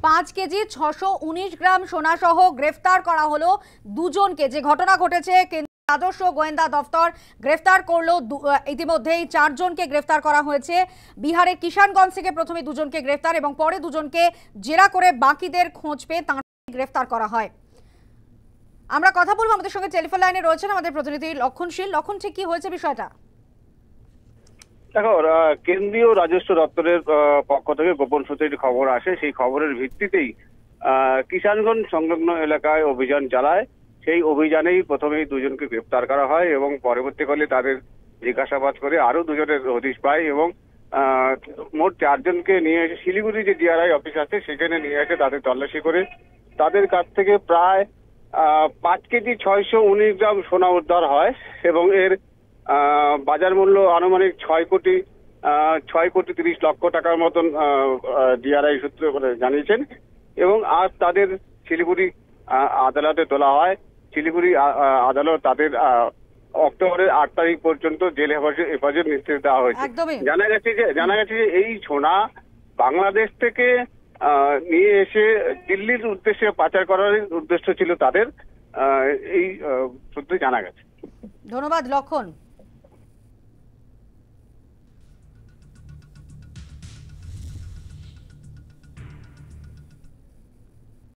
5 KG 619 গ্রাম সোনা সহ গ্রেফতার করা হলো দুজনকে। যে ঘটনা ঘটেছে, রাজস্ব গোয়েন্দা দপ্তর গ্রেফতার করলো। ইতিমধ্যেই 4 জনকে গ্রেফতার করা হয়েছে। বিহারের কিষানগঞ্জ থেকে প্রথমে দুজনকে গ্রেফতার এবং পরে দুজনকে জেরা করে বাকিদের খোঁজ পেয়ে তাঁকে গ্রেফতার করা হয়। আমরা কথা বলবো, আমাদের সঙ্গে টেলিফোন লাইনে রয়েছেন আমাদের প্রতিনিধি লক্ষণশীল। লক্ষণ, ঠিক কি হয়েছে বিষয়টা? দেখো, কেন্দ্রীয় রাজস্ব দপ্তরের পক্ষ থেকে গোপন সূত্রে খবর আসে। সেই খবরের ভিত্তিতেই কিষানগঞ্জ সংলগ্ন এলাকায় অভিযান চালায়। সেই অভিযানেই প্রথমেই দুজনকে গ্রেপ্তার করা হয় এবং পরবর্তীকালে তাদের জিজ্ঞাসাবাদ করে আরো দুজনের হদিশ পায় এবং মোট 4 জনকে নিয়ে এসে শিলিগুড়ি যে ডিআরআই অফিস আছে সেখানে নিয়ে এসে তাদের তল্লাশি করে তাদের কাছ থেকে প্রায় 5 কেজি 619 গ্রাম সোনা উদ্ধার হয় এবং এর বাজার মূল্য আনুমানিক 6 কোটি 30 লক্ষ টাকার মতন ডিআরআই সূত্রে জানিয়েছেন। এবং আজ তাদের শিলিগুড়ি আদালতে তোলা হয়। শিলিগুড়ি আদালত তাদের অক্টোবরের 8 তারিখ পর্যন্ত জেল হেফাজত নির্দেশ দেওয়া হয়েছে। জানা গেছে যে এই সোনা বাংলাদেশ থেকে নিয়ে এসে দিল্লির উদ্দেশ্যে পাচার করার উদ্দেশ্য ছিল তাদের, এই সূত্রে জানা গেছে। ধন্যবাদ লক্ষণ।